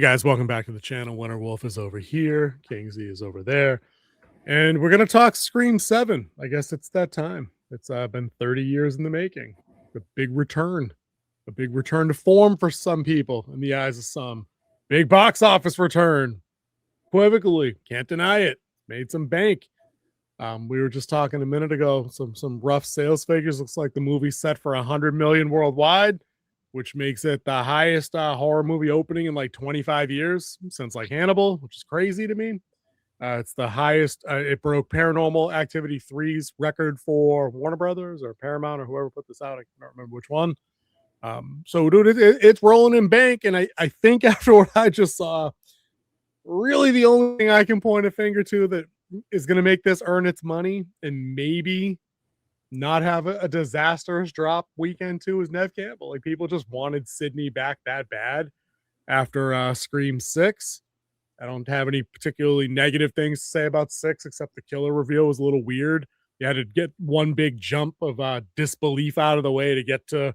guys, welcome back to the channel. Winter Wolf is over here. King Z is over there. And we're going to talk Scream 7. I guess it's that time. It's been 30 years in the making. A big return to form for some people in the eyes of some. Big box office return. Equivocally, can't deny it. Made some bank. We were just talking a minute ago, some rough sales figures. Looks like the movie's set for 100 million worldwide, which makes it the highest horror movie opening in like 25 years since like Hannibal, which is crazy to me. It's the highest. It broke Paranormal Activity 3's record for Warner Brothers or Paramount or whoever put this out. I don't remember which one. So, dude, it's rolling in bank. And I think after what I just saw, really the only thing I can point a finger to that is going to make this earn its money and maybe not have a disastrous drop weekend too is Nev Campbell. Like, people just wanted Sydney back that bad after Scream 6. I don't have any particularly negative things to say about 6, except the killer reveal was a little weird. You had to get one big jump of disbelief out of the way to get to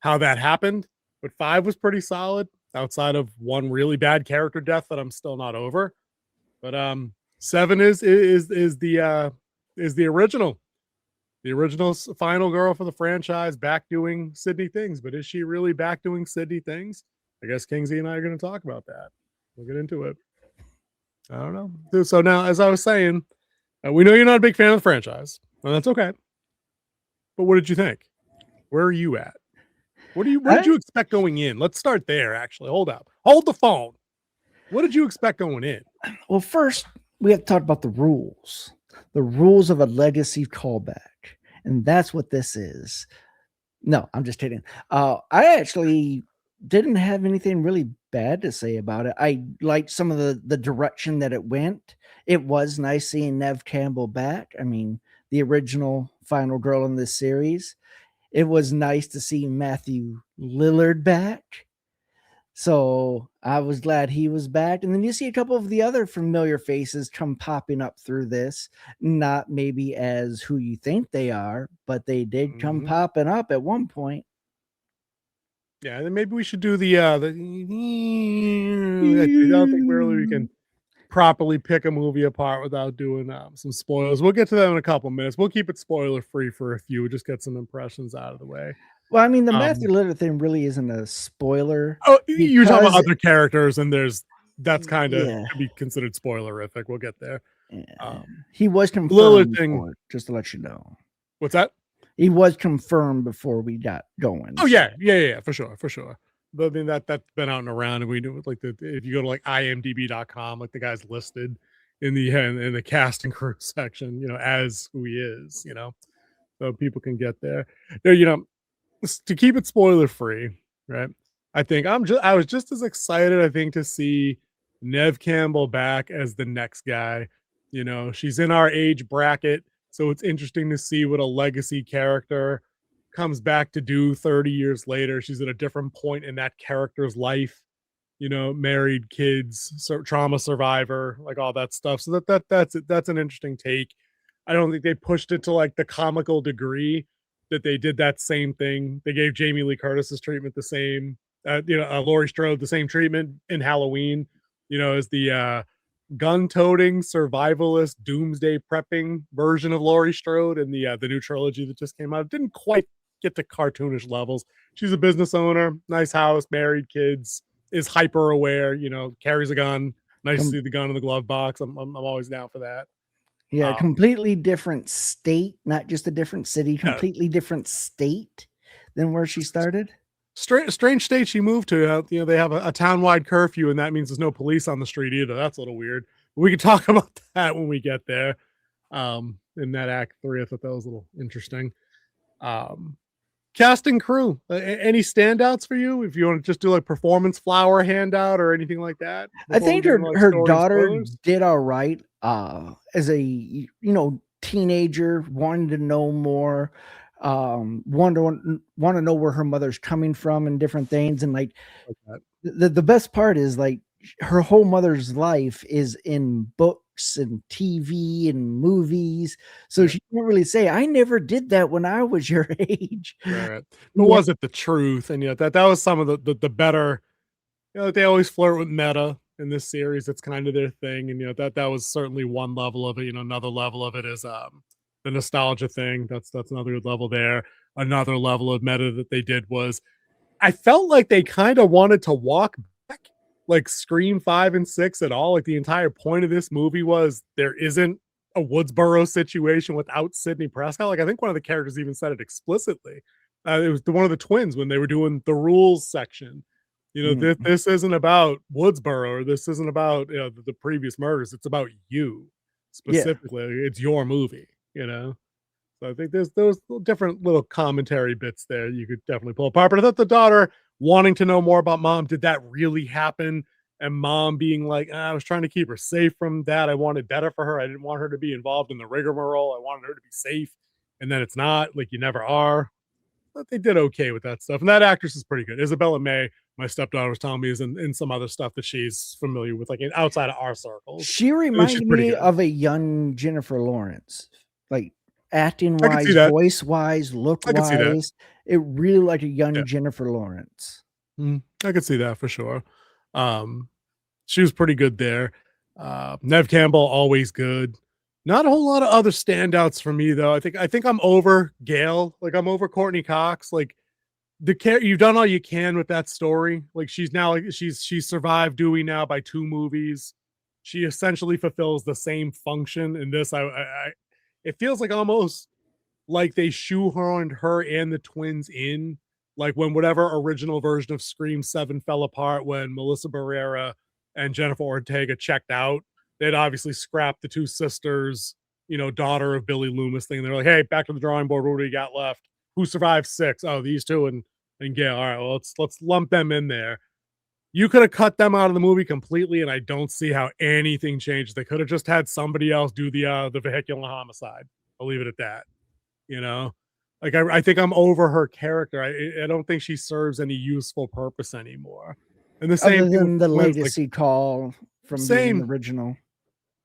how that happened. But 5 was pretty solid, outside of one really bad character death that I'm still not over. But 7 is the original. The original final girl for the franchise, back doing Sydney things. But is she really back doing Sydney things? I guess King Z and I are going to talk about that. We'll get into it. I don't know. So now, as I was saying, we know you're not a big fan of the franchise, and that's okay. But what did you think? Where are you at? What did you expect going in? Let's start there, actually. Hold up. Hold the phone. What did you expect going in? Well, first, we have to talk about the rules. The rules of a legacy callback. And that's what this is. No, I'm just kidding. I actually didn't have anything really bad to say about it. I liked some of the direction that it went. It was nice seeing Nev Campbell back. I mean, the original final girl in this series. It was nice to see Matthew Lillard back. So I was glad he was back. And then you see a couple of the other familiar faces come popping up through this. Not maybe as who you think they are, but they did come popping up at one point. Yeah, then maybe we should do the I don't think really we can properly pick a movie apart without doing some spoilers. We'll get to that in a couple minutes. We'll keep it spoiler free for a few. Just get some impressions out of the way. Well, I mean, the Matthew Lillard thing really isn't a spoiler. Oh, you're talking about other characters, and that's kind of to be considered spoilerific. We'll get there. He was confirmed before, just to let you know. What's that? He was confirmed before we got going. Oh, yeah, for sure. But I mean, that's been out and around, and we do like if you go to like imdb.com, like the guy's listed in the cast and crew section, as who he is, so people can get there. To keep it spoiler free, right? I think I was just as excited, I think, to see Nev Campbell back as the next guy. She's in our age bracket, so it's interesting to see what a legacy character comes back to do 30 years later. She's at a different point in that character's life, married, kids, trauma survivor, like all that stuff. So that's an interesting take. I don't think they pushed it to like the comical degree that they did that same thing. They gave Jamie Lee Curtis's treatment the same, Laurie Strode the same treatment in Halloween, as the gun-toting, survivalist, doomsday prepping version of Laurie Strode in the new trilogy that just came out. It didn't quite get to cartoonish levels. She's a business owner, nice house, married, kids, is hyper aware, carries a gun. Nice to see the gun in the glove box. I'm always down for that. Yeah, completely different state, not just a different city, completely different state than where she started. Strange state she moved to. They have a town-wide curfew, and that means there's no police on the street either. That's a little weird. We can talk about that when we get there. In that Act 3, I thought that was a little interesting. Cast and crew. Any standouts for you? If you want to just do like performance flower handout or anything like that. I think her daughter did all right. As a teenager, wanting to know more, want to know where her mother's coming from and different things, and like the best part is like her whole mother's life is in books and TV and movies, so she can't really say I never did that when I was your age. Right. But was it the truth? And that was some of the better they always flirt with meta in this series. It's kind of their thing, and that was certainly one level of it. Another level of it is the nostalgia thing. That's another good level there. Another level of meta that they did was I felt like they kind of wanted to walk back like Scream 5 and 6 at all. Like the entire point of this movie was there isn't a Woodsboro situation without Sidney Prescott. Like I think one of the characters even said it explicitly. It was one of the twins when they were doing the rules section. This isn't about Woodsboro, or this isn't about the previous murders. It's about you Yeah. specifically. It's your movie. So I think there's those different little commentary bits there you could definitely pull apart. But I thought the daughter wanting to know more about mom, did that really happen? And mom being like, I was trying to keep her safe from that. I wanted better for her. I didn't want her to be involved in the rigmarole. I wanted her to be safe. And then it's not like you never are. But they did okay with that stuff. And that actress is pretty good. Isabella May, my stepdaughter was telling me, is in some other stuff that she's familiar with, like outside of our circles. She And she's reminded pretty me good. of a young Jennifer Lawrence, like acting I could see wise, that. voice wise, look I could see that. wise. It really like a Yeah. young Jennifer Lawrence. I could see that for sure. She was pretty good there. Nev Campbell, always good. Not a whole lot of other standouts for me though. I think I'm over Gail. Like I'm over Courtney Cox. Like you've done all you can with that story. Like she's now like she's survived Dewey now by 2 movies. She essentially fulfills the same function in this. It feels like almost like they shoehorned her and the twins in, like when whatever original version of Scream 7 fell apart when Melissa Barrera and Jennifer Ortega checked out. They'd obviously scrapped the 2 sisters, daughter of Billy Loomis thing. They're like, hey, back to the drawing board. What do you got left? Who survived 6? Oh, these 2 and Gail. All right, well, let's lump them in there. You could have cut them out of the movie completely, and I don't see how anything changed. They could have just had somebody else do the vehicular homicide. I'll leave it at that. You know, like I think I'm over her character. I don't think she serves any useful purpose anymore. And the same Other thing with than the the twins, like legacy call from being the same. original.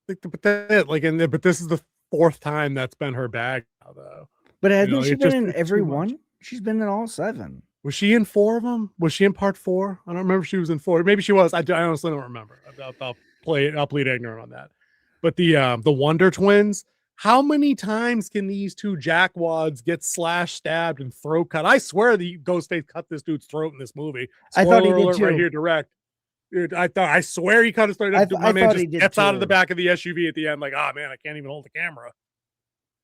But that's it. Like, but this is the 4th time that's been her bag now, though. But hasn't she been in it's every too much. one? She's been in all 7. Was she in 4 of them? Was she in part 4? I don't remember if she was in 4. Maybe she was. I honestly don't remember. I'll plead ignorant on that. But the Wonder Twins, how many times can these 2 jackwads get slashed, stabbed, and throat cut? I swear the Ghostface cut this dude's throat in this movie. I thought he Spoiler did alert too. right here, direct. Dude, I swear he cut his throat. My man just gets out of the back of the SUV at the end, like, man, I can't even hold the camera.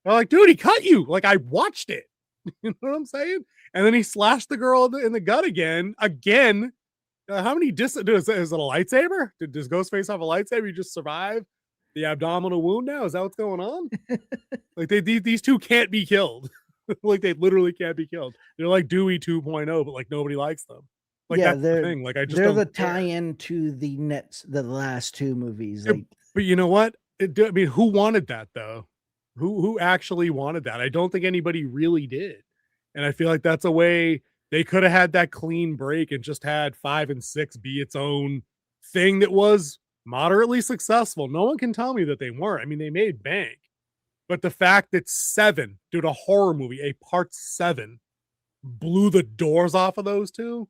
I'm like, dude, he cut you. Like, I watched it. You know what I'm saying? And then he slashed the girl in the gut again. How many is it a lightsaber? Does Ghostface have a lightsaber? You just survive the abdominal wound now? Is that what's going on? Like these 2 can't be killed. Like they literally can't be killed. They're like Dewey 2.0, but like nobody likes them. Like yeah, that's the thing. Like I just they're don't the care. tie-in to the last 2 movies. Yeah, Like, but you know what? I mean, who wanted that though? Who actually wanted that? I don't think anybody really did. And I feel like that's a way they could have had that clean break and just had 5 and 6 be its own thing that was moderately successful. No one can tell me that they weren't. I mean, they made bank. But the fact that 7, dude, a horror movie, a part 7, blew the doors off of those 2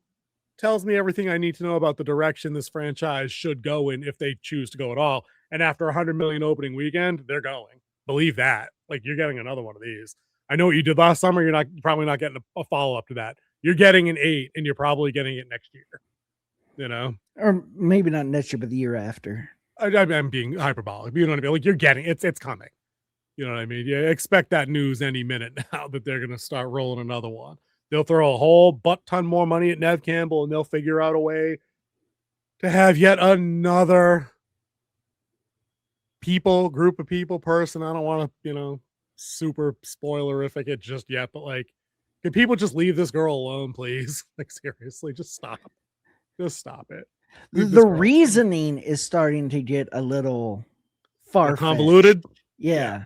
tells me everything I need to know about the direction this franchise should go in if they choose to go at all. And after 100 million opening weekend, they're going. Believe that. Like you're getting another one of these. I know what you did last summer. You're probably not getting a follow up to that. You're getting an 8, and you're probably getting it next year. Or maybe not next year, but the year after. I'm being hyperbolic. You know what I mean? Like you're getting it's coming. You know what I mean? Yeah, expect that news any minute now that they're gonna start rolling another one. They'll throw a whole butt ton more money at Nev Campbell, and they'll figure out a way to have yet another group of people, person. I don't want to, super spoilerific it just yet, but like, can people just leave this girl alone, please? Like, seriously, just stop. Just stop it. The reasoning is starting to get a little far convoluted. Yeah.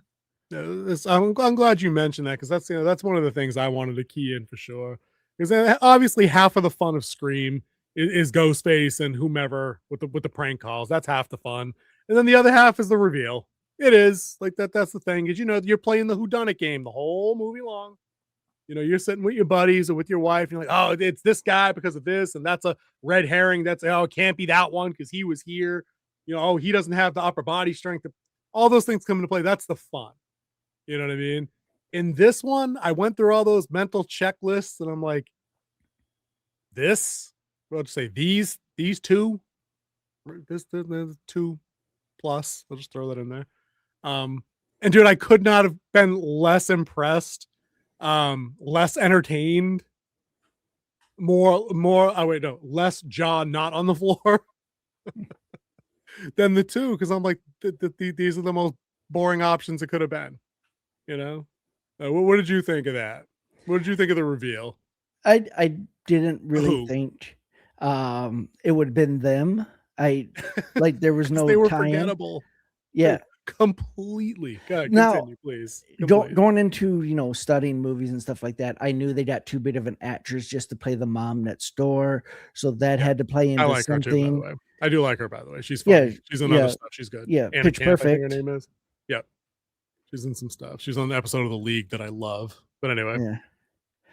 I'm glad you mentioned that because that's one of the things I wanted to key in for sure. Because obviously half of the fun of Scream is Ghostface and whomever with the prank calls. That's half the fun, and then the other half is the reveal. It is like that. That's the thing is you're playing the whodunit game the whole movie long. You're sitting with your buddies or with your wife. And you're like, oh, it's this guy because of this. And that's a red herring. That's, oh, it can't be that one because he was here. Oh, he doesn't have the upper body strength. All those things come into play. That's the fun. You know what I mean? In this one, I went through all those mental checklists and I'm like, I'll just say these two, this 2 plus. I'll just throw that in there. And dude, I could not have been less impressed, less entertained, less jaw not on the floor than the two, because I'm like, these are the most boring options it could have been. What did you think of that? What did you think of the reveal? I didn't really think it would have been them. There was no they were tie-in. forgettable. Yeah. Completely. Go ahead, Now, continue, please. Going into studying movies and stuff like that, I knew they got too big of an actress just to play the mom next door, so that had to play into I like something. her too, by the way. I do like her, by the way. She's funny. Yeah, She's in other stuff. She's good. Yeah, Anna Pitch Camp, I think Perfect. her name is. Yep. She's in some stuff. She's on the episode of The League that I love. But anyway. Yeah.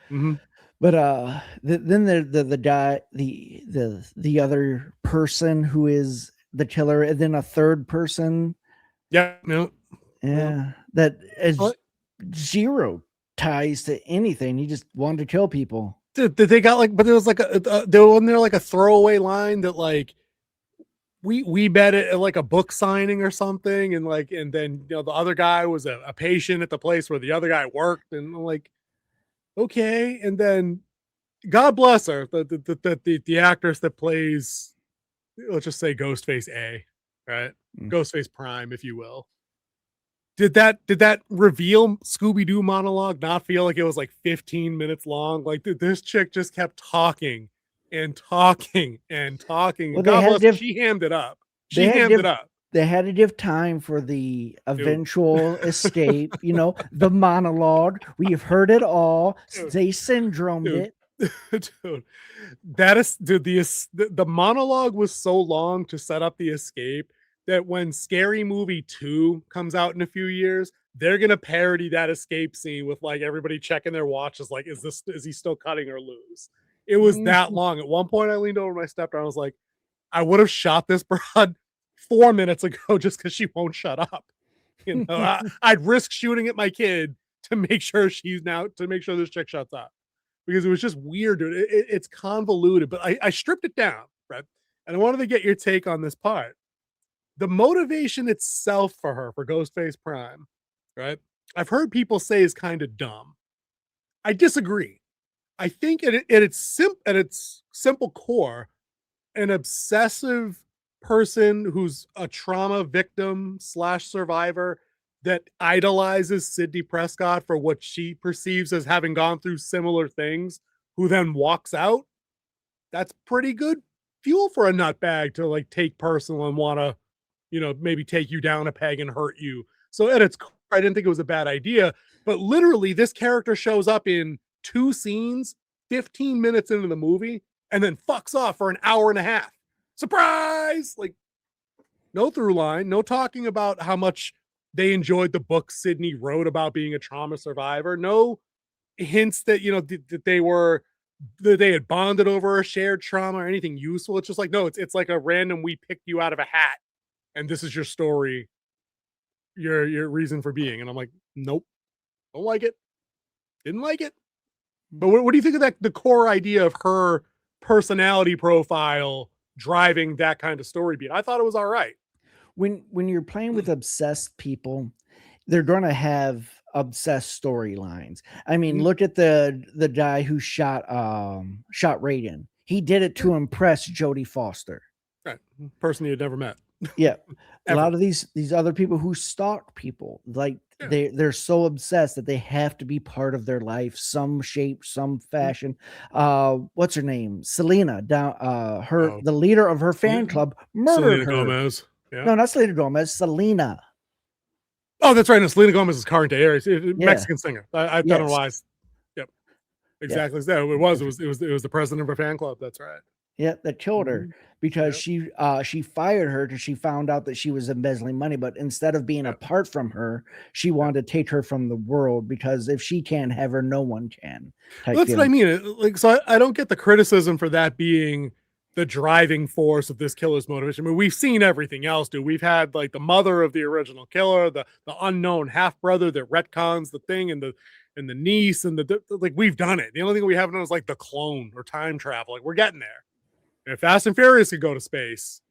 Mm-hmm. But then the guy, the other person who is the killer, and then a third person. Yeah. No. Yeah. That is zero ties to anything. He just wanted to kill people. Dude, they got but there was there wasn't there like a throwaway line that like we bet it at like a book signing or something, and then the other guy was a patient at the place where the other guy worked, and I'm like, okay, and then God bless her, the actress that plays, let's just say Ghostface A, right? Ghostface Prime, if you will. Did that reveal Scooby-Doo monologue not feel like it was like 15 minutes long? Like, dude, this chick just kept talking and talking and talking. Well, God bless her, she hammed it up. She hammed it up. They had to give time for the eventual escape. The monologue. We've heard it all. They syndromed it. Dude, that is, dude, the monologue was so long to set up the escape that when Scary Movie 2 comes out in a few years, they're gonna parody that escape scene with like everybody checking their watches, like, is he still cutting or loose? It was that long. At one point, I leaned over my stepdaughter. I was like, I would have shot this broad 4 minutes ago just because she won't shut up. I'd risk shooting at my kid to make sure this chick shuts up, because it was just weird, dude. It's convoluted, but I stripped it down, right? And I wanted to get your take on this part. The motivation itself for Ghostface Prime, right? I've heard people say is kind of dumb. I disagree. I think at its simple core, an obsessive person who's a trauma victim / survivor that idolizes Sidney Prescott for what she perceives as having gone through similar things, who then walks out, that's pretty good fuel for a nutbag to like take personal and want to, maybe take you down a peg and hurt you. So at its core, I didn't think it was a bad idea, but literally this character shows up in 2 scenes, 15 minutes into the movie, and then fucks off for an hour and a half. Surprise! Like, no through line, no talking about how much they enjoyed the book Sydney wrote about being a trauma survivor, no hints that, that they had bonded over a shared trauma or anything useful. It's just like, no, it's like a random, we picked you out of a hat and this is your story, your reason for being. And I'm like, nope, don't like it. Didn't like it. But what do you think of the core idea of her personality profile driving that kind of story beat? I thought it was all right. When you're playing with obsessed people, they're going to have obsessed storylines. I mean, look at the guy who shot Reagan. He did it to impress Jodie Foster. Right. Person you'd never met. Yeah. A lot of these other people who stalk people, like they're so obsessed that they have to be part of their life, some shape, some fashion. What's her name? Selena, the leader of her fan club, murdered her. Gomez. Yeah. No, not Selena Gomez, Selena. Oh, that's right. No, Selena Gomez is current day Mexican singer. I don't know why. Yep. Exactly. Yeah. It was the president of her fan club. That's right. Yeah, that killed her Mhm. because Yep. she fired her because she found out that she was embezzling money. But instead of being Yep. apart from her, she Yep. wanted to take her from the world because if she can't have her, no one can. Type That's what I feeling. mean. Like, so I don't get the criticism for that being the driving force of this killer's motivation. I mean, we've seen everything else, dude. We've had like the mother of the original killer, the unknown half brother that retcons the thing, and the niece, and like we've done it. The only thing we haven't done is like the clone or time travel. Like we're getting there. And if Fast and Furious could go to space,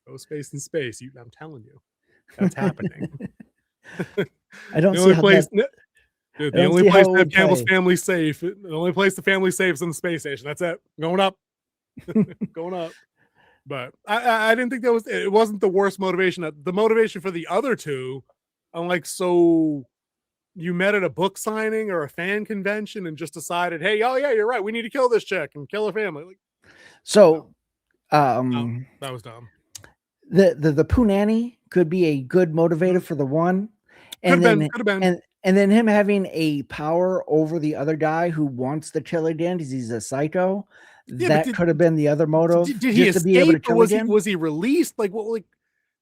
go space and space. I'm telling you, that's happening. I The don't see only how place, that. dude, I the don't only see place how it to have would Campbell's play. family safe, the only place the family safe is in the space station. That's it. Going up, going up. But I didn't think that was, it wasn't the worst motivation. The motivation for the other two, I'm like, so you met at a book signing or a fan convention and just decided, hey, oh yeah, you're right. We need to kill this chick and kill her family. Like, no, So, no, um, that was dumb. the Punani could be a good motivator Mhm. for the one, Could have and been, then could have been. and then him having a power over the other guy who wants to kill again because he's a psycho. Yeah, but That could have been the other motive, did he just to be able to escape or kill again. was he released? Like what? Like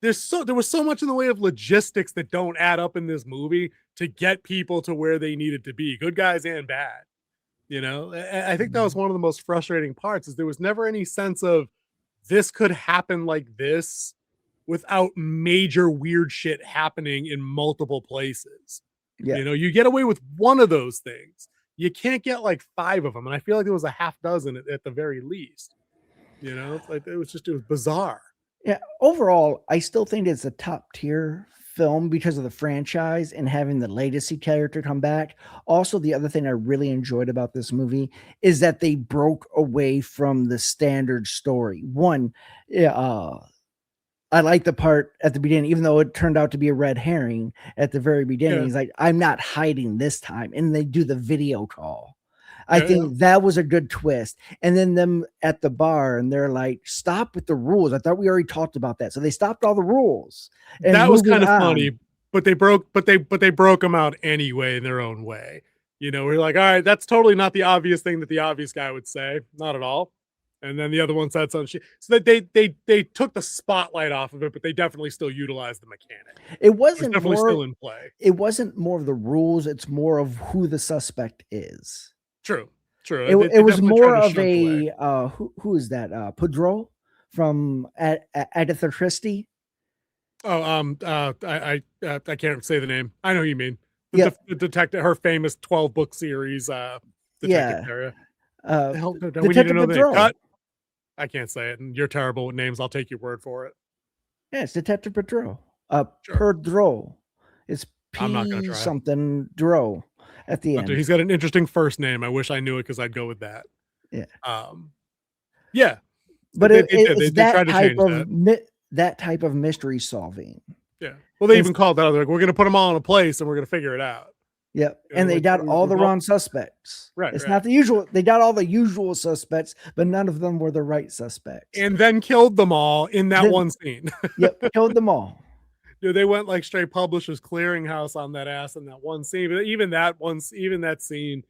there was so much in the way of logistics that don't add up in this movie to get people to where they needed to be, good guys and bad. You know, I think that was one of the most frustrating parts is there was never any sense of this could happen like this without major weird shit happening in multiple places. Yeah. You know, you get away with one of those things. You can't get like five of them. And I feel like there was a half dozen at the very least. You know, it's like it was bizarre. Yeah, overall, I still think it's a top tier film because of the franchise and having the legacy character come back. Also, the other thing I really enjoyed about this movie is that they broke away from the standard story. One, yeah, I like the part at the beginning, even though it turned out to be a red herring at the very beginning. Yeah. He's like, I'm not hiding this time. And they do the video call. I Yeah. Yeah. think that was a good twist. And then them at the bar and they're like, stop with the rules. I thought we already talked about that. So they stopped all the rules and That was moving kind of on. funny, but they broke them out anyway in their own way. You know, we're like, all right, that's totally not the obvious thing that the obvious guy would say. Not at all. And then the other one said something. So that they took the spotlight off of it, but they definitely still utilized the mechanic. It It was wasn't definitely more still in play. it wasn't more of the rules, it's more of who the suspect is. True. True. It They was definitely tried more to of shunt away. a who is that? Pedro from Agatha Christie. Oh, I can't say the name. I know who you mean. Yep. The detective, her famous 12-book series, detective Yeah. area. Uh, The hell, don't we need to Detective know the name? Pedro. Cut. I can't say it, and you're terrible with names. I'll take your word for it. Yeah, it's Detective Pedro. Sure. Pedro. It's I'm not gonna P try. something Dro at the end. He's got an interesting first name. I wish I knew it because I'd go with that. Yeah. Um, yeah, But they did. it's They tried to change that. that type of mystery solving. Yeah. Well, they It's even called that out. They're like, we're going to put them all in a place and we're going to figure it out. Yep, You and know, they like got all the well, wrong suspects. right, It's right. not the usual. They got all the usual suspects, but none of them were the right suspects. And then killed them all in that Then, one scene. yep, killed them all. Dude, they went like straight Publishers Clearinghouse on that ass in that one scene. But even that scene,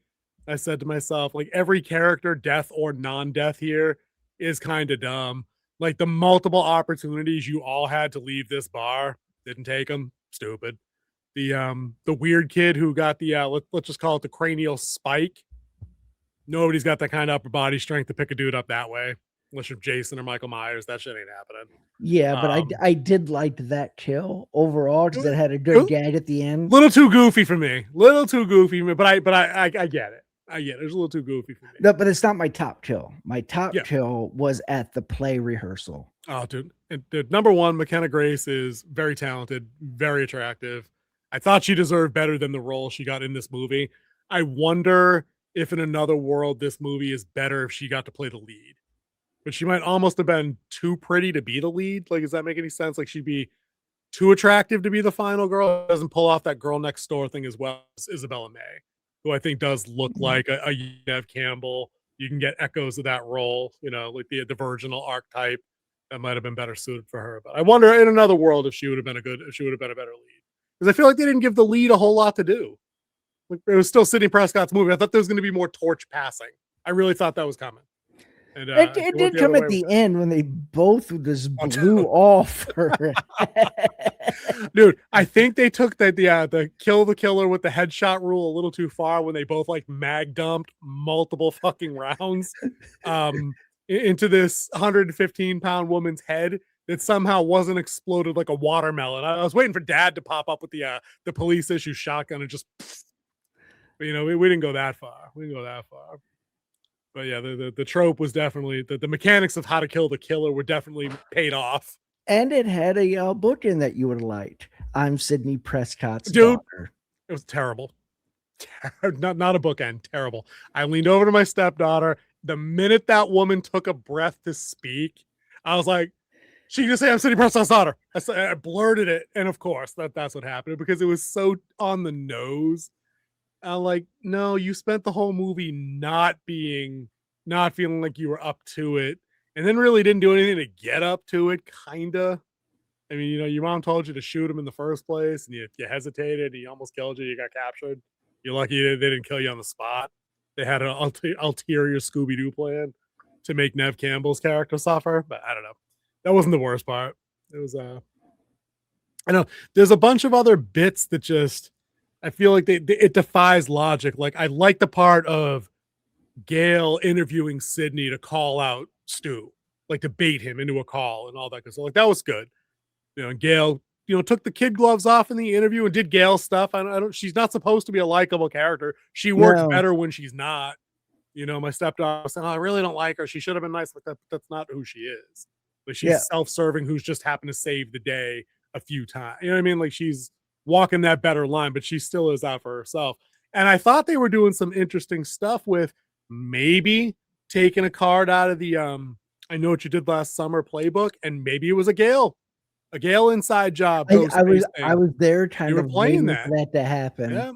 I said to myself, like every character, death or non-death here, is kind of dumb. Like the multiple opportunities you all had to leave this bar, didn't take them. Stupid. The weird kid who got the let's just call it the cranial spike. Nobody's got that kind of upper body strength to pick a dude up that way, unless you're Jason or Michael Myers. That shit ain't happening. Yeah, but I did like that kill overall because it had a good Little gag at the end. too goofy for me. Little too goofy for me. But I get it. I get it. It was a little too goofy for me. No, but it's not my top kill. My top Yeah. kill was at the play rehearsal. Oh, dude. Dude, number one, McKenna Grace is very talented, very attractive. I thought she deserved better than the role she got in this movie. I wonder if in another world this movie is better if she got to play the lead. But she might almost have been too pretty to be the lead. Like, does that make any sense? Like, she'd be too attractive to be the final girl. Doesn't pull off that girl next door thing as well as Isabella May, who I think does look like a Nev Campbell. You can get echoes of that role, you know, like the virginal archetype that might have been better suited for her. But I wonder in another world if she would have been a better lead. Because I feel like they didn't give the lead a whole lot to do. Like, it was still Sidney Prescott's movie. I thought there was going to be more torch passing. I really thought that was coming. And It it went did the other come way at with the end when they both just that. blew off her. Dude, I think they took the kill the killer with the headshot rule a little too far when they both like mag dumped multiple fucking rounds into this 115-pound woman's head that somehow wasn't exploded like a watermelon. I was waiting for Dad to pop up with the police issue shotgun and just, but, we didn't go that far. We didn't go that far. But yeah, the trope was definitely the mechanics of how to kill the killer were definitely paid off. And it had a book in that you would have liked. I'm Sidney Prescott's Dude, daughter. it was terrible. Not a bookend. Terrible. I leaned over to my stepdaughter. The minute that woman took a breath to speak, I was like, she can just say I'm Sidney Prescott's daughter. I blurted it. And of course, that's what happened because it was so on the nose. I'm like, no, you spent the whole movie not feeling like you were up to it. And then really didn't do anything to get up to it, kinda. I mean, your mom told you to shoot him in the first place, and you hesitated, and he almost killed you, you got captured. You're lucky they didn't kill you on the spot. They had an ulterior Scooby-Doo plan to make Nev Campbell's character suffer, but I don't know. That wasn't the worst part. It was, I know, there's a bunch of other bits that just, I feel like it defies logic. Like, I like the part of Gail interviewing Sydney to call out Stu, like to bait him into a call and all that. Cause like that was good. And Gail, took the kid gloves off in the interview and did Gail stuff. I don't, she's not supposed to be a likable character. She works better when she's not. My stepdaughter said, oh, I really don't like her. She should have been nice. Like that's not who she is. Like she's self-serving who's just happened to save the day a few times. You know what I mean? Like she's walking that better line, but she still is out for herself. And I thought they were doing some interesting stuff with maybe taking a card out of the I Know What You Did Last Summer playbook, and maybe it was a Gale inside job. I was there kind of playing waiting for that to happen. Yeah.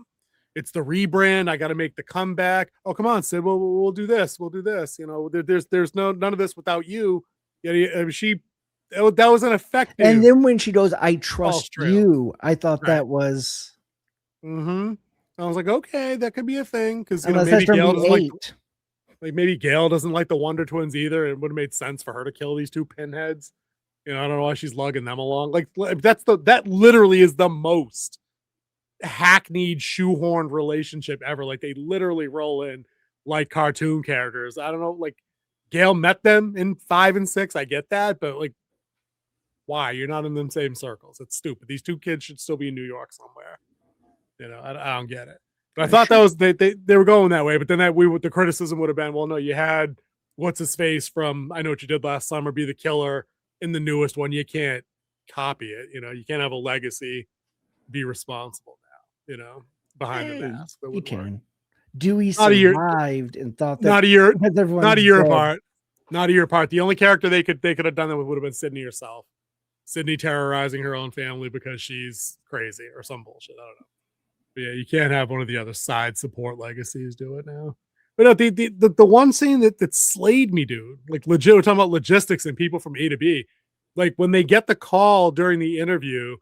It's the rebrand. I got to make the comeback. Oh, come on, Sid. We'll do this. We'll do this. There's none of this without you. Yeah, that was an effective. And then when she goes, I trust you, I thought that was. Mm-hmm. I was like, okay, that could be a thing because maybe Gail doesn't maybe Gail doesn't like the Wonder Twins either. It would have made sense for her to kill these two pinheads. I don't know why she's lugging them along. Like that literally is the most hackneyed, shoehorned relationship ever. Like they literally roll in like cartoon characters. I don't know. Like Gail met them in 5 and 6. I get that, but like, why? You're not in the same circles. It's stupid. These two kids should still be in New York somewhere. I don't get it. But I thought that was they were going that way. But then the criticism would have been, well, no, you had what's his face from I Know What You Did Last Summer be the killer in the newest one. You can't copy it. You can't have a legacy be responsible now. Behind the mask. You can. Dewey survived and thought that not a year apart. Not a year apart. The only character they could have done that would have been Sydney herself. Sydney terrorizing her own family because she's crazy or some bullshit. I don't know. But yeah, you can't have one of the other side support legacies do it now. But no, the one scene that slayed me, dude, like legit, we're talking about logistics and people from A to B. Like when they get the call during the interview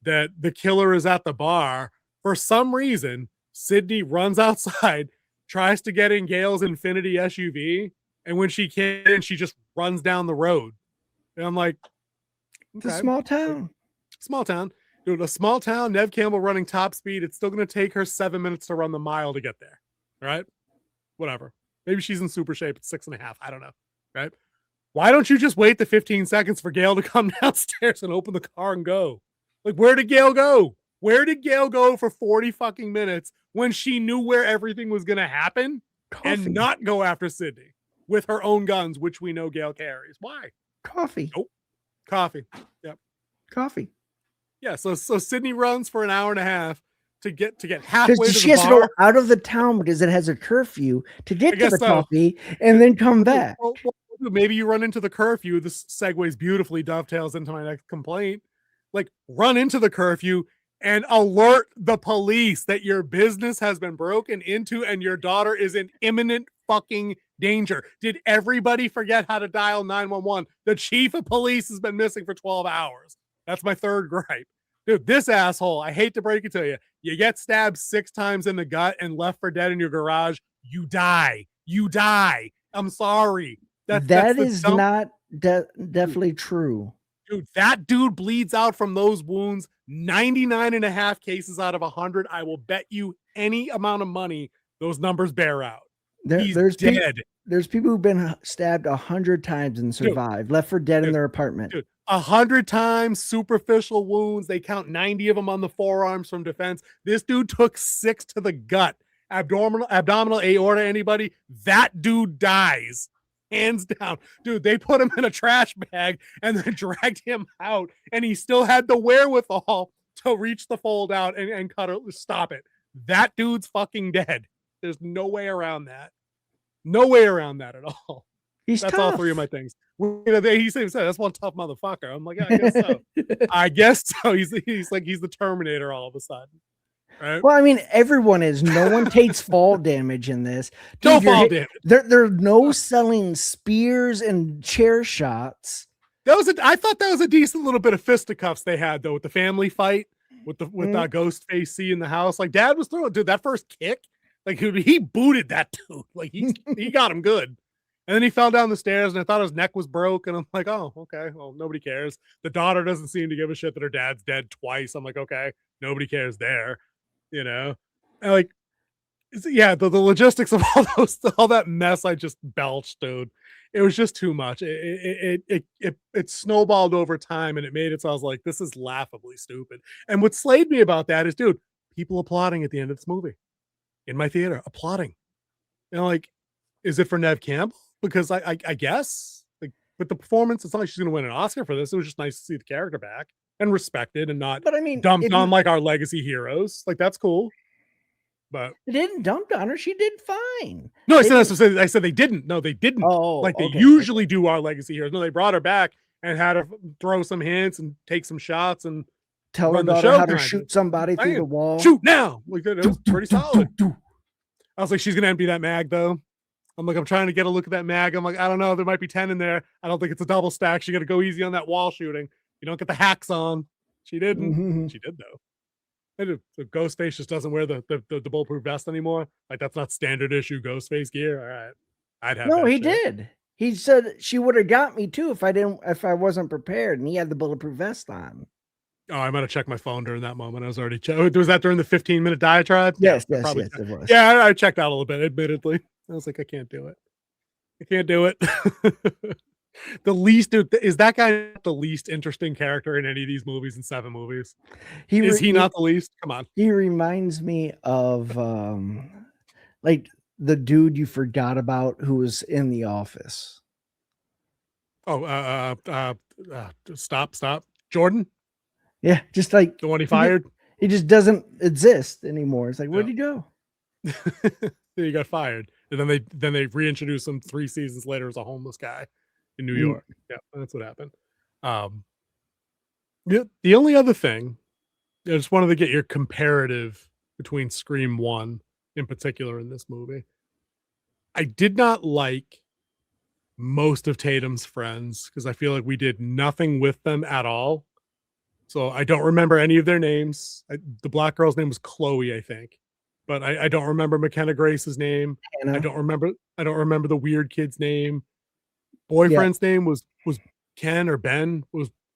that the killer is at the bar, for some reason, Sydney runs outside, tries to get in Gail's Infinity SUV, and when she can, she just runs down the road. And I'm like, okay. It's a small town. Small town. Dude, a small town, Nev Campbell running top speed. It's still going to take her 7 minutes to run the mile to get there. Right? Whatever. Maybe she's in super shape. It's 6.5. I don't know. Right? Why don't you just wait the 15 seconds for Gail to come downstairs and open the car and go? Like, where did Gail go? Where did Gail go for 40 fucking minutes when she knew where everything was going to happen and not go after Sydney with her own guns, which we know Gail carries? Why? Coffee. Nope. Coffee. Yep. Coffee. Yeah. So Sydney runs for an hour and a half to get halfway to the bar. She has to go out of the town because it has a curfew to get to the coffee and then come back. Well, maybe you run into the curfew. This segues beautifully, dovetails into my next complaint. Like, run into the curfew and alert the police that your business has been broken into and your daughter is in imminent fucking danger. Did everybody forget how to dial 911? The chief of police has been missing for 12 hours. That's my third gripe. Dude, this asshole, I hate to break it to you. You get stabbed 6 times in the gut and left for dead in your garage. You die. I'm sorry. That's That the is dump. not definitely true. Dude, that dude bleeds out from those wounds 99 and a half cases out of 100. I will bet you any amount of money those numbers bear out. He's dead. There's people who've been stabbed 100 times and survived, left for dead in their apartment. Dude, 100 times, superficial wounds. They count 90 of them on the forearms from defense. This dude took 6 to the gut. Abdominal aorta, anybody? That dude dies. Hands down. Dude, they put him in a trash bag and then dragged him out, and he still had the wherewithal to reach the fold out and cut it. Stop it. That dude's fucking dead. There's no way around that. No way around that at all. That's tough. All 3 of my things. He said that's one tough motherfucker. I'm like, yeah, I guess so. I guess so. He's like he's the Terminator all of a sudden. Right? Well, I mean, everyone is. No one takes fall damage in this. Dude, no fall damage. They're no selling spears and chair shots. I thought that was a decent little bit of fisticuffs they had though with the family fight with Ghostface C in the house. Like Dad was throwing, dude, that first kick, like he booted that dude. Like he got him good. And then he fell down the stairs, and I thought his neck was broke. And I'm like, oh, okay. Well, nobody cares. The daughter doesn't seem to give a shit that her dad's dead twice. I'm like, okay, nobody cares there. You know, and like, yeah, the logistics of all that mess I just belched, dude. It was just too much. It snowballed over time, and it made it so I was like, this is laughably stupid. And what slayed me about that is, dude, people applauding at the end of this movie in my theater, applauding. You know, like, is it for Neve Campbell? Because I guess, like, with the performance, it's not like she's going to win an Oscar for this. It was just nice to see the character back and respected and not dumped on like our legacy heroes. Like, that's cool. But they didn't dump on her. She did fine. No, I said they didn't. No, they didn't. Oh, like they usually do our legacy heroes. No, they brought her back and had her throw some hints and take some shots and tell her daughter how to shoot somebody through the wall. Shoot now. Like, it was pretty solid. I was like, she's gonna empty that mag though. I'm like, I'm trying to get a look at that mag. I'm like, I don't know. There might be 10 in there. I don't think it's a double stack. She got to go easy on that wall shooting. You don't get the hacks on. She didn't. Mm-hmm. She did though. The Ghostface just doesn't wear the bulletproof vest anymore. Like, that's not standard issue Ghostface gear. All right, I'd have. No, that he shit. did. He said she would have got me too if I wasn't prepared, and he had the bulletproof vest on. Oh, I might have checked my phone during that moment. I was already was that during the 15-minute diatribe? Yes, yes, it was. Yeah, I checked out a little bit, admittedly. I was like, I can't do it. I can't do it. The least, is that guy the least interesting character in any of these movies in 7 movies? Is he not the least? Come on. He reminds me of like the dude you forgot about who was in The Office. Oh, stop. Jordan? Yeah, just like the one he fired. He just doesn't exist anymore. It's like, where'd he go? He got fired, and then they reintroduced him 3 seasons later as a homeless guy in New York. Yeah, that's what happened. The only other thing, I just wanted to get your comparative between Scream 1 in particular in this movie. I did not like most of Tatum's friends because I feel like we did nothing with them at all. So I don't remember any of their names. The black girl's name was Chloe, I think, but I don't remember McKenna Grace's name. Anna. I don't remember the weird kid's name. Boyfriend's name was Ken or Ben.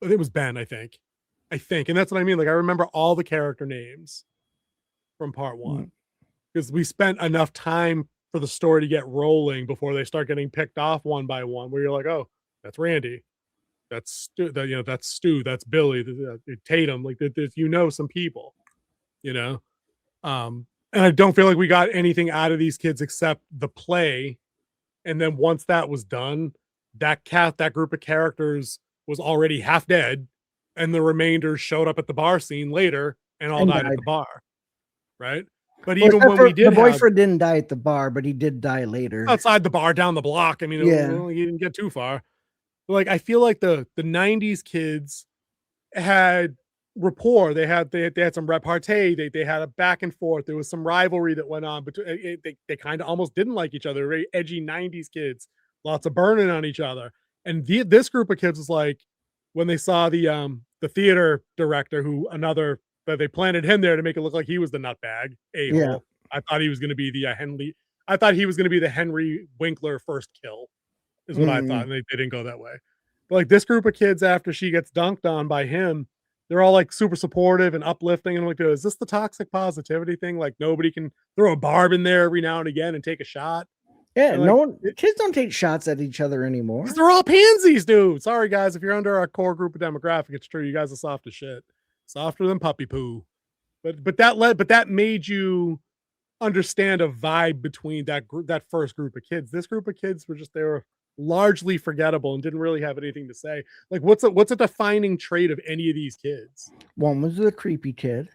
It was Ben, I think, and that's what I mean. Like, I remember all the character names from part 1 because we spent enough time for the story to get rolling before they start getting picked off one by one. Where you're like, oh, that's Randy. That's that's Stu, that's Billy, Tatum, like there's some people, and I don't feel like we got anything out of these kids except the play. And then once that was done, that group of characters was already half dead, and the remainder showed up at the bar scene later and all died at the bar, right? But even when we did, the boyfriend didn't die at the bar, but he did die later outside the bar down the block. I mean, he didn't get too far. Like, I feel like the 90s kids had rapport. They had some repartee. They had a back and forth. There was some rivalry that went on, but they kind of almost didn't like each other. Very edgy 90s kids, lots of burning on each other. And this group of kids was like, when they saw the theater director, that they planted him there to make it look like he was the nutbag a-hole. Yeah. I thought he was going to be the Henry Winkler first kill. is what I thought, and they didn't go that way. But like this group of kids, after she gets dunked on by him, they're all like super supportive and uplifting. And I'm like, is this the toxic positivity thing? Like nobody can throw a barb in there every now and again and take a shot. Yeah, And no like, one, kids don't take shots at each other anymore. because they're all pansies, dude. Sorry, guys. If you're under our core group of demographic, it's true. You guys are soft as shit. Softer than puppy poo. But that made you understand a vibe between that first group of kids. This group of kids they were largely forgettable and didn't really have anything to say. Like what's a defining trait of any of these kids? One was the creepy kid.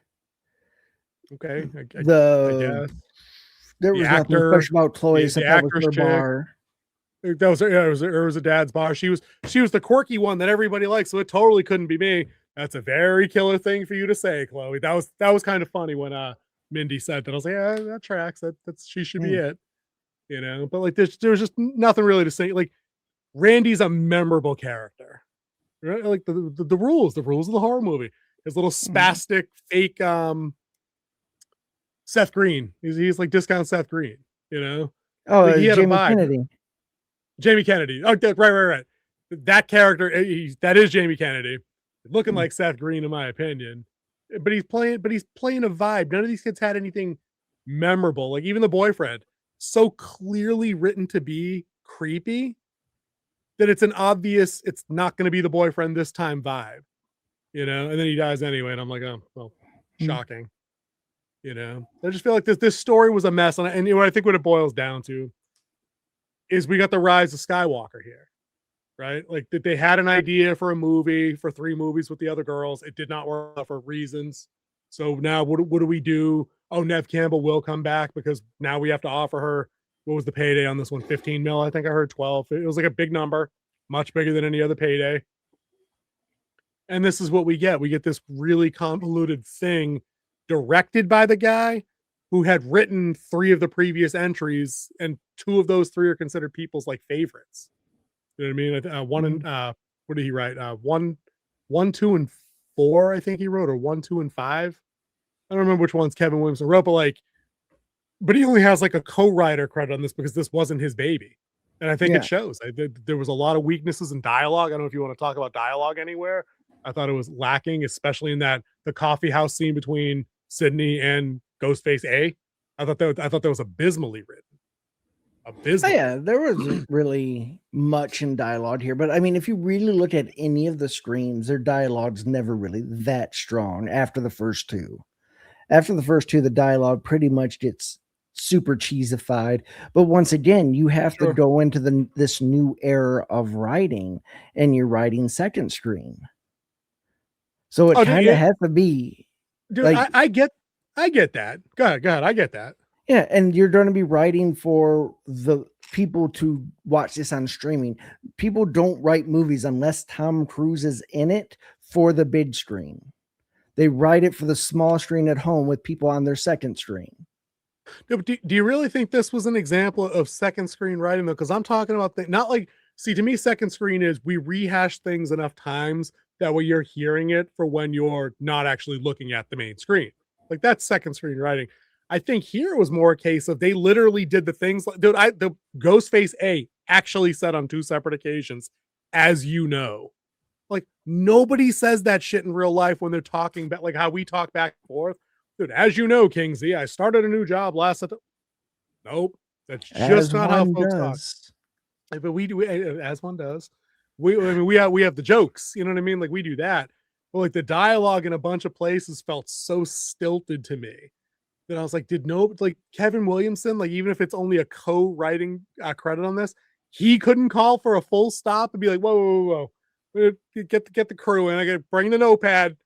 Okay, I guess There the was nothing actor, special about Chloe the except that was actress her chick. bar. That was it was a dad's bar. She was the quirky one that everybody likes, so it totally couldn't be me. That's a very killer thing for you to say, Chloe. That was kind of funny when Mindy said that. I was like, yeah, that tracks. That's she should be it, you know. But like there was just nothing really to say. Like Randy's a memorable character, right? Like the rules of the horror movie. His little spastic fake Seth Green. He's like discount Seth Green, you know. Oh, like, he had Jamie a vibe. Kennedy. Jamie Kennedy. Oh, right. That character, that is Jamie Kennedy, looking like Seth Green, in my opinion. But he's playing a vibe. None of these kids had anything memorable. Like even the boyfriend, so clearly written to be creepy that it's an obvious, it's not going to be the boyfriend this time vibe, you know. And then he dies anyway, and I'm like, oh well, shocking, you know. I just feel like this story was a mess, and I think what it boils down to is we got the rise of Skywalker here, right? Like that they had an idea for a movie, for 3 movies with the other girls. It did not work out for reasons. So now what do we do? Oh, Nev Campbell will come back because now we have to offer her, what was the payday on this one? 15 mil. I think I heard 12. It was like a big number, much bigger than any other payday. And this is what we get. We get this really convoluted thing directed by the guy who had written 3 of the previous entries, and 2 of those 3 are considered people's like favorites. You know what I mean? One and what did he write? 1, 2, and 4. I think he wrote, or 1, 2, and 5. I don't remember which ones Kevin Williamson wrote, but he only has like a co-writer credit on this because this wasn't his baby, and I think it shows. There was a lot of weaknesses in dialogue. I don't know if you want to talk about dialogue anywhere. I thought it was lacking, especially in the coffee house scene between Sydney and Ghostface A. I thought that was abysmally written. Abysmal. Oh, yeah, there wasn't really much in dialogue here, but I mean, if you really look at any of the screams, their dialogue's never really that strong after the first 2. After the first 2, the dialogue pretty much gets super cheesified. But once again, you have to go into this new era of writing, and you're writing second screen. So it kind of has to be. Dude, like, I get that. Go ahead. I get that. Yeah, and you're going to be writing for the people to watch this on streaming. People don't write movies unless Tom Cruise is in it for the big screen. They write it for the small screen at home with people on their second screen. Do you really think this was an example of second screen writing, though? Because I'm talking about not like, see, to me, second screen is we rehash things enough times that way you're hearing it for when you're not actually looking at the main screen. Like that's second screen writing. I think here it was more a case of they literally did the things like, dude, the Ghostface A actually said on 2 separate occasions, as you know. Like nobody says that shit in real life when they're talking about like how we talk back and forth. Dude, as you know, Kingsley, I started a new job last. Nope, that's just not how folks talk. But we do, as one does. We have the jokes. You know what I mean? Like we do that. But like the dialogue in a bunch of places felt so stilted to me that I was like, like Kevin Williamson, like even if it's only a co-writing credit on this, he couldn't call for a full stop and be like, whoa. Get the crew in. I gotta bring the notepad.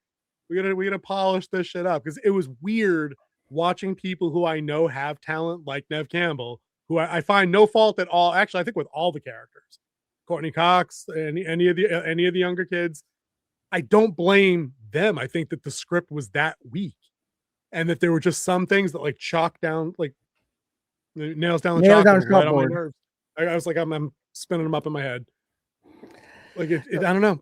We're gonna polish this shit up, because it was weird watching people who I know have talent like Nev Campbell, who I find no fault at all. Actually, I think with all the characters, Courtney Cox, any of the younger kids, I don't blame them. I think that the script was that weak, and that there were just some things that like chalked down, like nails down the chalkboard right on my nerves. I was like, I'm spinning them up in my head. Like I don't know.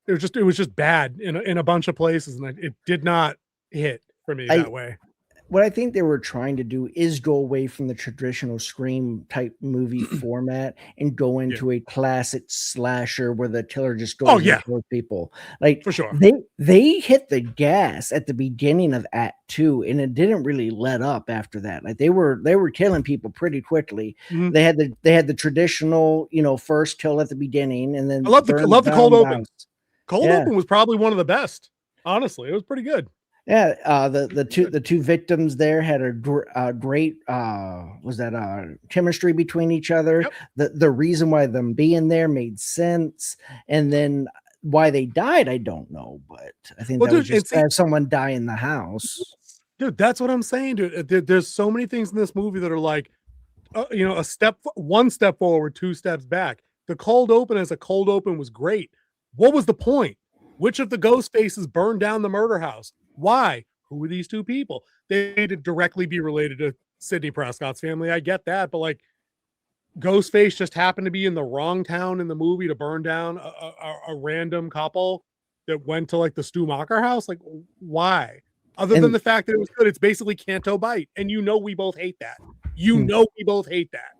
It was just bad in a bunch of places, and it did not hit for me that way. what I think they were trying to do is go away from the traditional Scream type movie format and go Yeah. into a classic slasher where the killer just Oh, goes yeah. and kills people. Like For sure. they hit the gas at the beginning of Act 2, and it didn't really let up after that. Like they were killing people pretty quickly. Mhm. They had the traditional, first kill at the beginning, and then I love the burn cold down the open. house. Cold Yeah. open was probably one of the best. Honestly, it was pretty good. Yeah, the two victims there had a great was that chemistry between each other. Yep. The reason why them being there made sense, and then why they died, I don't know, but I think Well, that was dude, and just to see, have someone die in the house. dude, that's what I'm saying, dude. There's so many things in this movie that are like, one step forward, two steps back. The cold open as a cold open was great. What was the point? Which of the ghost faces burned down the murder house? Why? Who were these two people? They need to directly be related to Sidney Prescott's family. I get that, but like, Ghostface just happened to be in the wrong town in the movie to burn down a random couple that went to like the Stu Macher house. Like, why? Other than And the fact that it was good, it's basically Canto Bite, and we both hate that. Hmm. We both hate that.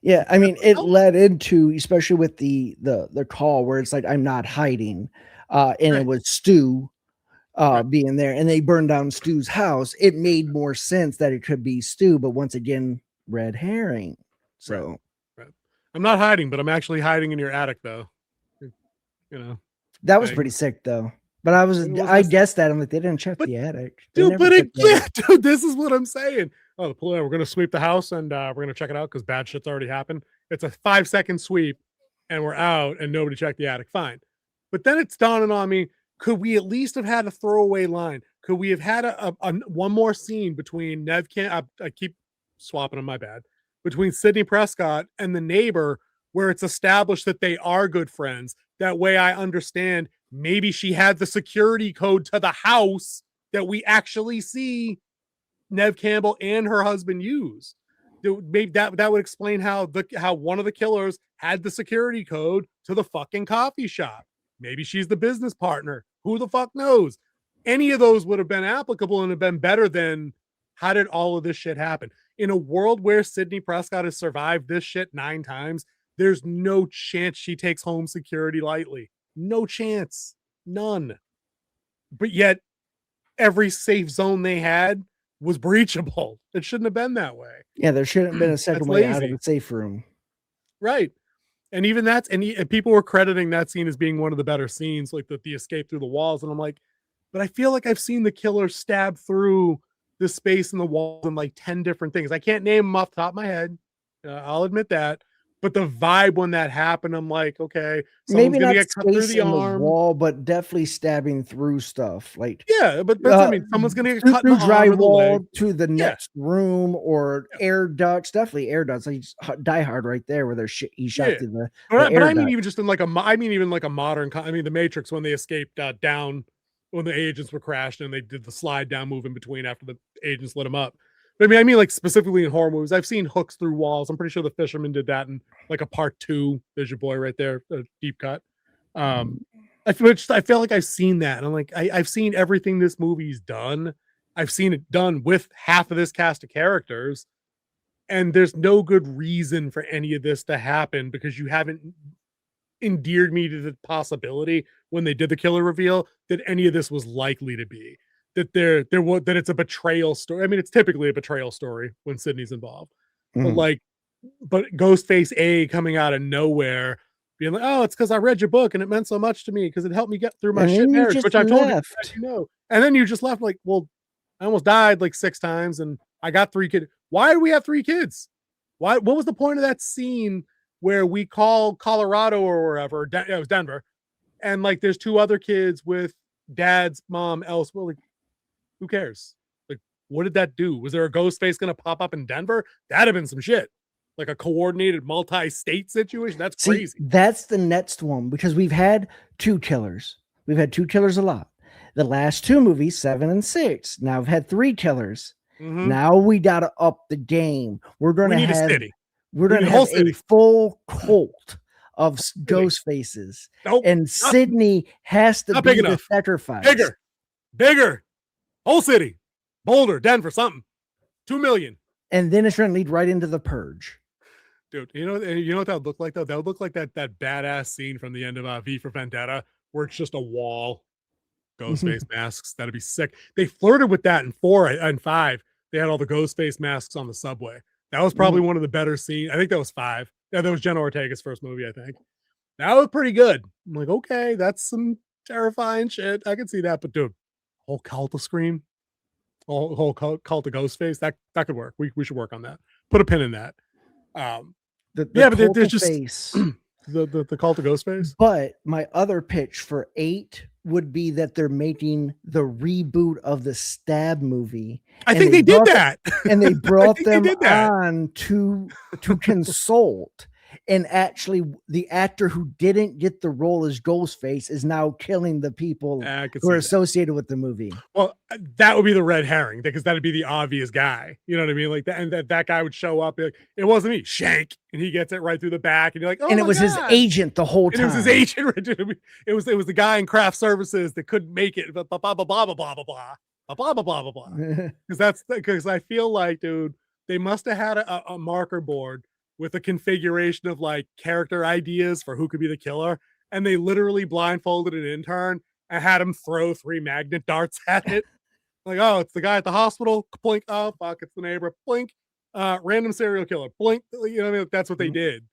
Yeah, I mean, it led into, especially with the call where it's like, I'm not hiding, and Right. it was Stu Right. being there, and they burned down Stu's house. It made more sense that it could be Stu, but once again, red herring. So Right. I'm not hiding, but I'm actually hiding in your attic, though. You know, that was pretty sick, though. But I guessed that. I'm like, they didn't check But, the attic. They dude, never but checked the again, attic. dude, this is what I'm saying. Oh, we're gonna sweep the house and we're gonna check it out because bad shit's already happened. It's a 5-second sweep, and we're out, and nobody checked the attic. Fine, but then it's dawning on me: could we at least have had a throwaway line? Could we have had a one more scene between Nev? I keep swapping on my bad, between Sidney Prescott and the neighbor, where it's established that they are good friends. That way, I understand. Maybe she had the security code to the house that we actually see Nev Campbell and her husband use. Maybe that would explain how one of the killers had the security code to the fucking coffee shop. Maybe she's the business partner. Who the fuck knows? Any of those would have been applicable and have been better than how did all of this shit happen? In a world where Sidney Prescott has survived this shit 9 times, there's no chance she takes home security lightly. No chance. None. But yet, every safe zone they had was breachable. It shouldn't have been that way. Yeah, there shouldn't have been a second way out of the safe room. Right. And even that's, and people were crediting that scene as being one of the better scenes, like the escape through the walls. And I'm like, but I feel like I've seen the killer stab through the space in the walls in like 10 different things. I can't name them off the top of my head. I'll admit that. But the vibe when that happened, I'm like, okay, someone's Maybe gonna not get cut through space the in the arm. wall, but definitely stabbing through stuff. Like, Yeah, but I mean, someone's gonna get cut in through the arm or the leg. drywall to the next room, or air ducts. Definitely air ducts. Like Die Hard right there, where he shot through the but air I mean, duct. even just in like a modern. I mean, the Matrix, when they escaped down, when the agents were crashed and they did the slide down move in between after the agents lit them up. But I mean like specifically in horror movies, I've seen hooks through walls. I'm pretty sure The Fisherman did that in like a part 2. There's your boy right there, a deep cut. I feel like I've seen that, and I'm like, I've seen everything this movie's done. I've seen it done with half of this cast of characters, and there's no good reason for any of this to happen because you haven't endeared me to the possibility when they did the killer reveal that any of this was likely to be, that that it's a betrayal story. I mean, it's typically a betrayal story when Sydney's involved, but Ghostface A coming out of nowhere being like, oh, it's because I read your book and it meant so much to me because it helped me get through my shit marriage, which I've told you, as you know. And then you just left like, well, I almost died like 6 times and I got 3 kids. Why do we have 3 kids? What was the point of that scene where we call Colorado or wherever? It was Denver. And like, there's 2 other kids with dad's mom elsewhere. Like, who cares? Like, what did that do? Was there a ghost face going to pop up in Denver? That'd have been some shit. Like a coordinated multi-state situation. That's crazy. That's the next one, because we've had 2 killers. We've had 2 killers a lot. The last 2 movies, 7 and 6. Now I've had 3 killers. Mm-hmm. Now we gotta up the game. We're gonna have a full cult of ghost faces. Nope, and Sydney has to be the sacrifice. Bigger. Whole city. Boulder, Denver, something. 2 million. And then it's going to lead right into The Purge. Dude, you know what that would look like though? That would look like that badass scene from the end of V for Vendetta, where it's just a wall, Ghostface masks. That'd be sick. They flirted with that in 4 and 5. They had all the Ghostface masks on the subway. That was probably one of the better scenes. I think that was 5. Yeah, that was Jenna Ortega's first movie, I think. That was pretty good. I'm like, okay, that's some terrifying shit. I can see that. But dude, whole cult of Scream, whole cult of Ghostface, that could work. We should work on that. Put a pin in that. The but there's just face. the cult of Ghostface. But my other pitch for 8 would be that they're making the reboot of the Stab movie. I think they did that. And they brought them on to consult. And actually, the actor who didn't get the role as Ghostface is now killing the people who are associated with the movie. Well, that would be the red herring, because that'd be the obvious guy. You know what I mean? Like that, and that guy would show up. Like, it wasn't me, Shank, and he gets it right through the back, and you're like, oh, and it was his agent the whole time. It was his agent. It was the guy in craft services that couldn't make it. Blah blah blah blah blah blah blah blah blah blah blah. Because I feel like, dude, they must have had a marker board with a configuration of like character ideas for who could be the killer, and they literally blindfolded an intern and had him throw 3 magnet darts at it. Like, oh, it's the guy at the hospital. Blink. Oh, fuck, it's the neighbor. Blink. Random serial killer. Blink. You know what I mean? That's what they did.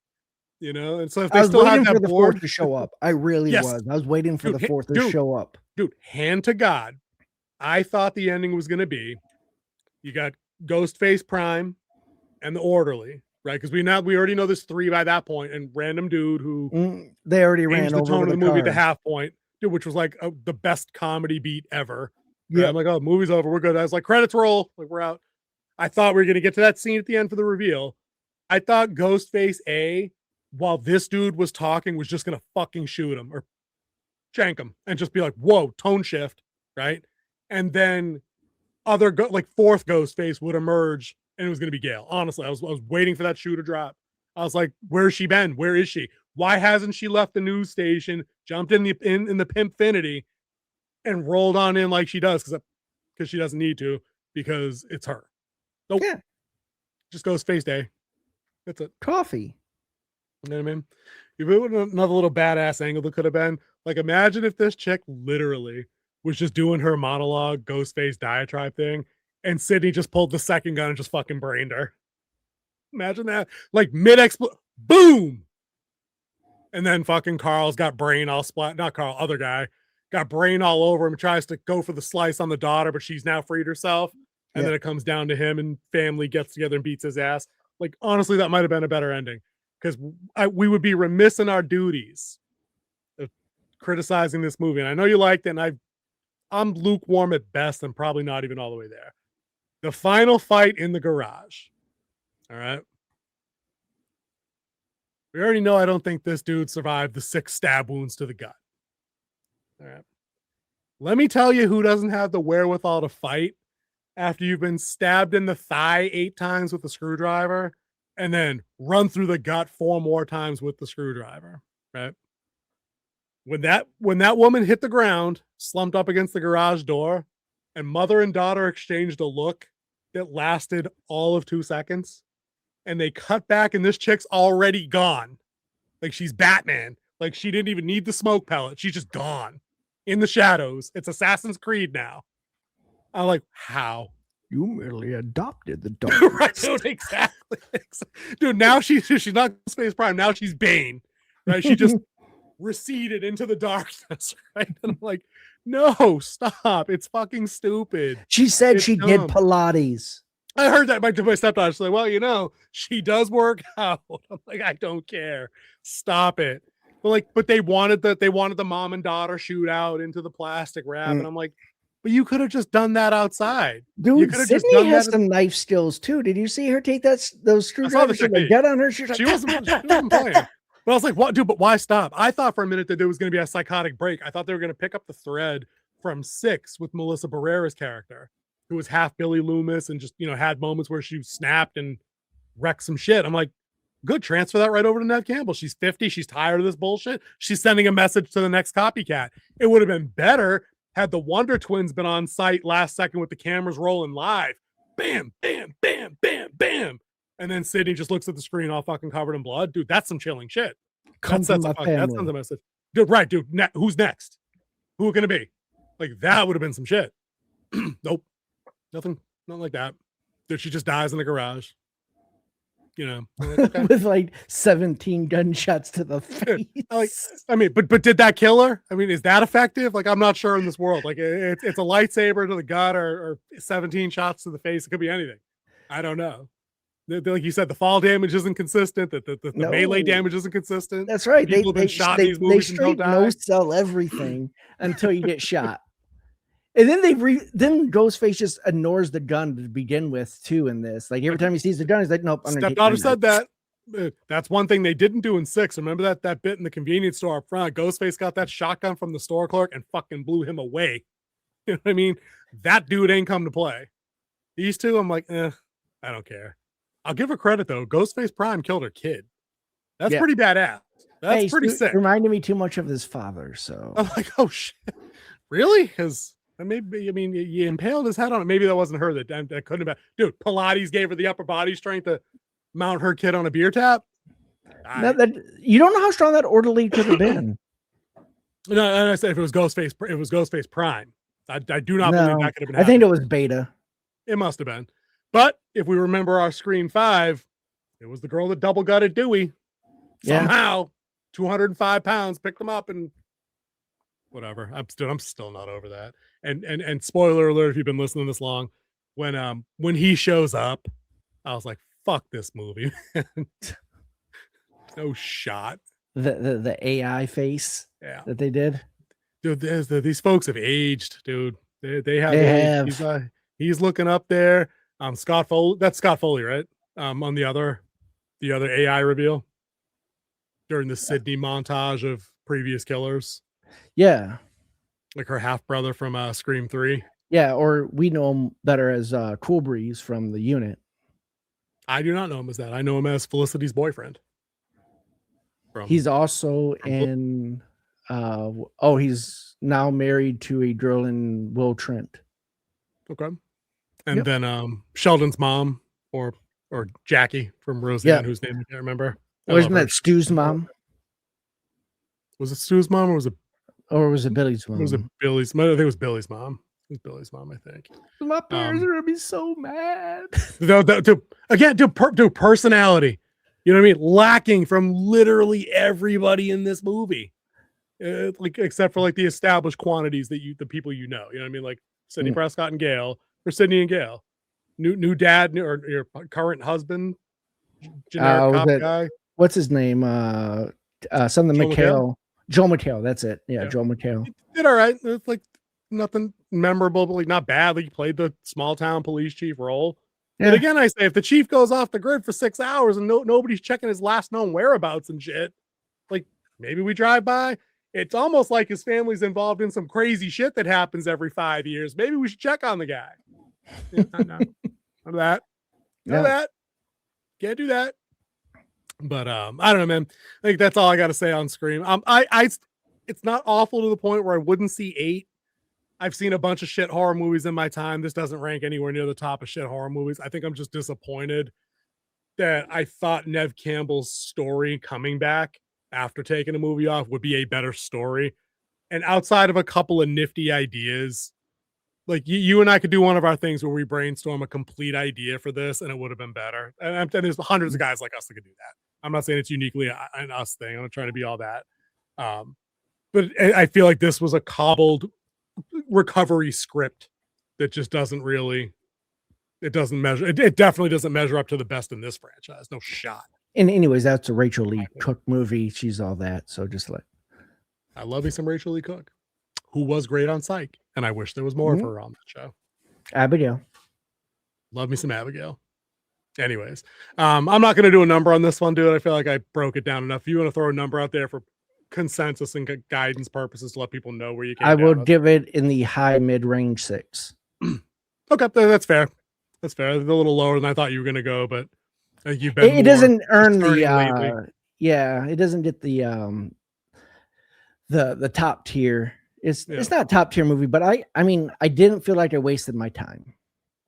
You know, and so if they still had that board, the 4th to show up, I really was. I was waiting for the 4th to show up. Dude, hand to God, I thought the ending was going to be, you got Ghostface Prime and the Orderly. Right, because we already know there's 3 by that point, and random dude who they already ran the over tone of the movie at the car. half point, dude, which was like the best comedy beat ever. Yeah, I'm like, oh, movie's over, we're good. I was like, credits roll, like we're out. I thought we were gonna get to that scene at the end for the reveal. I thought Ghostface while this dude was talking, was just gonna fucking shoot him or shank him and just be like, whoa, tone shift, right? And then like 4th Ghostface would emerge. And it was going to be Gail. Honestly, I was waiting for that shoe to drop. I was like, where's she been? Where is she? Why hasn't she left the news station, jumped in the Pimpfinity, and rolled on in like she does? Because she doesn't need to, because it's her. Nope. Yeah. Just Ghostface Day. That's it. Coffee. You know what I mean? You put another little badass angle that could have been, like, imagine if this chick literally was just doing her monologue, Ghostface diatribe thing, and Sydney just pulled the second gun and just fucking brained her. Imagine that. Like mid-explode. Boom! And then fucking Carl's got brain all splat. Not Carl, other guy. Got brain all over him, tries to go for the slice on the daughter, but she's now freed herself. And then it comes down to him, and family gets together and beats his ass. Like, honestly, that might have been a better ending. Because we would be remiss in our duties of criticizing this movie. And I know you liked it, and I'm lukewarm at best and probably not even all the way there. The final fight in the garage. All right. We already know I don't think this dude survived the 6 stab wounds to the gut. All right. Let me tell you who doesn't have the wherewithal to fight after you've been stabbed in the thigh 8 times with a screwdriver and then run through the gut 4 more times with the screwdriver. Right. When that woman hit the ground, slumped up against the garage door, and mother and daughter exchanged a look that lasted all of 2 seconds, and they cut back, and this chick's already gone. Like, she's Batman. Like, she didn't even need the smoke pellet. She's just gone in the shadows. It's Assassin's Creed now. I'm like, how? You merely adopted the dog. Right, dude, exactly. Dude, now she's not Space Prime. Now she's Bane. Right? She just receded into the darkness, right? And I'm like, no, stop. It's fucking stupid. She said she did Pilates. I heard that by my stepdaughter. She's like, well, you know, she does work out. I'm like, I don't care. Stop it. But they wanted the mom and daughter shootout into the plastic wrap. And I'm like, but you could have just done that outside. Dude, Sydney has some knife skills too. Did you see her take those screwdrivers and get on her? She wasn't playing. But I was like, what, dude, but why stop? I thought for a minute that there was going to be a psychotic break. I thought they were going to pick up the thread from 6 with Melissa Barrera's character, who was half Billy Loomis and just, you know, had moments where she snapped and wrecked some shit. I'm like, good, transfer that right over to Neve Campbell. She's 50. She's tired of this bullshit. She's sending a message to the next copycat. It would have been better had the Wonder Twins been on site last second with the cameras rolling live, bam, bam, bam, bam, bam. And then Sydney just looks at the screen all fucking covered in blood. Dude, that's some chilling shit. Come from my That family. sends a message. Dude, right, dude. Who's next? Who it gonna be? Like, that would have been some shit. Nope. Nothing like that. Dude, she just dies in the garage. You know, like, okay. With like 17 gunshots to the face. But did that kill her? I mean, is that effective? Like, I'm not sure in this world. Like, it's a lightsaber to the gut or 17 shots to the face. It could be anything. I don't know. Like you said, the fall damage isn't consistent. The melee damage isn't consistent. That's right. People have been shot in these movies and don't die. No sell everything until you get shot. And then then Ghostface just ignores the gun to begin with too. In this, like every time he sees the gun, he's like, "Nope." Stepdaughter said that. That's one thing they didn't do in 6. Remember that bit in the convenience store up front? Ghostface got that shotgun from the store clerk and fucking blew him away. You know what I mean? That dude ain't come to play. These two, I'm like, I don't care. I'll give her credit though. Ghostface Prime killed her kid. That's pretty badass. That's pretty sick. Reminded me too much of his father. So I'm like, oh shit, really? Because maybe, I mean, you impaled his head on it. Maybe that wasn't her. That couldn't have been. Dude, Pilates gave her the upper body strength to mount her kid on a beer tap. You don't know how strong that orderly could have been. No, and I said if it was Ghostface Prime. I do not believe that could have been. I think it was Beta. It must have been. But if we remember our Scream 5, it was the girl that double gutted Dewey. Somehow, 205 pounds, picked him up and whatever. I'm still not over that. And spoiler alert, if you've been listening this long, when he shows up, I was like, fuck this movie. No shot. The AI face that they did. Dude, these folks have aged, dude. They have. He's looking up there. Scott Foley. That's Scott Foley, right? On the other AI reveal during the Sydney montage of previous killers. Yeah, like her half brother from Scream 3. Yeah, or we know him better as Cool Breeze from The Unit. I do not know him as that. I know him as Felicity's boyfriend. He's also in. He's now married to a girl in Will Trent. Okay. And then Sheldon's mom or Jackie from Roseanne, whose name I can't remember. Wasn't that Stu's mom? Was it Stu's mom or was it Billy's mom? Was it Billy's? I think it was Billy's mom. It was Billy's mom, I think. My parents are gonna be so mad. Dude, personality. You know what I mean? Lacking from literally everybody in this movie, like except for like the established quantities that the people you know. You know what I mean? Like Sidney Prescott and Gail, or Sidney and Gail, new dad, or your current husband, generic cop guy. What's his name? Something McHale. Joel McHale. That's it. Yeah, Joel McHale. He did all right. It's like nothing memorable, but like not bad. Like he played the small town police chief role. Yeah. And again, I say if the chief goes off the grid for 6 hours and nobody's checking his last known whereabouts and shit, like maybe we drive by. It's almost like his family's involved in some crazy shit that happens every 5 years. Maybe we should check on the guy. None of that. None of that. Can't do that. But I don't know, man. I think that's all I got to say on Scream. It's not awful to the point where I wouldn't see 8. I've seen a bunch of shit horror movies in my time. This doesn't rank anywhere near the top of shit horror movies. I think I'm just disappointed that I thought Nev Campbell's story coming back after taking a movie off would be a better story. And outside of a couple of nifty ideas, like you and I could do one of our things where we brainstorm a complete idea for this and it would have been better. And there's hundreds of guys like us that could do that. I'm not saying it's uniquely an us thing. I'm not trying to be all that. But I feel like this was a cobbled recovery script that just doesn't really, it definitely doesn't measure up to the best in this franchise. No shot. And anyways, that's a Rachel Lee Cook movie. She's all that. So just like, I love me some Rachel Lee Cook, who was great on Psych. And I wish there was more of her on that show. Abigail. Love me some Abigail. Anyways, I'm not going to do a number on this one, dude. I feel like I broke it down enough. If you want to throw a number out there for consensus and guidance purposes to let people know where you can. I would give it in the high mid-range 6. Okay, that's fair. That's fair. It's a little lower than I thought you were going to go, but I think you've been. It doesn't earn the. It doesn't get the top tier It's not a top tier movie, but I mean, I didn't feel like I wasted my time.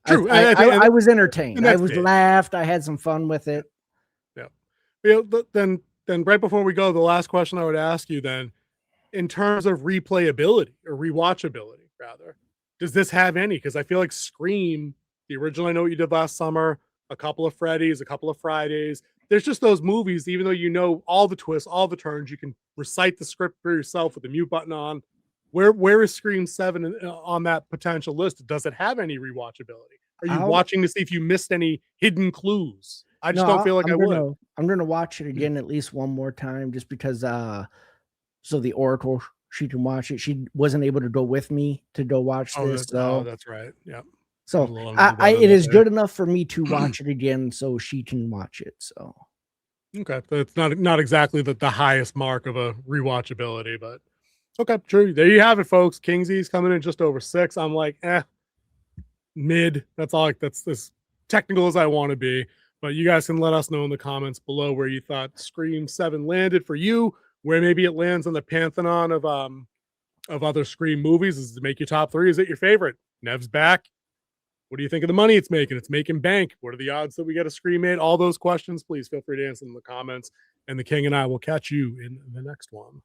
True. I was entertained. I was it. laughed. I had some fun with it. Yeah. Then right before we go, the last question I would ask you then, in terms of replayability or rewatchability, rather, does this have any? Because I feel like Scream, the original I Know What You Did Last Summer, a couple of Freddy's, a couple of Fridays. There's just those movies, even though you know all the twists, all the turns, you can recite the script for yourself with the mute button on. Where is Scream 7 on that potential list? Does it have any rewatchability? Are you watching to see if you missed any hidden clues? I just don't feel like I would. I'm gonna watch it again at least one more time, just because so the Oracle, she can watch it. She wasn't able to go with me to go watch this. So that's right. Yeah. So it is good enough for me to watch it again so she can watch it. So okay. So it's not exactly the highest mark of a rewatchability, but okay, true. There you have it, folks. Kingsy's coming in just over 6. I'm like, mid. That's all. That's as technical as I want to be. But you guys can let us know in the comments below where you thought Scream 7 landed for you, where maybe it lands on the pantheon of other Scream movies. Is to make your top 3? Is it your favorite? Nev's back. What do you think of the money it's making? It's making bank. What are the odds that we get a Scream 8? All those questions, please feel free to answer in the comments. And the King and I will catch you in the next one.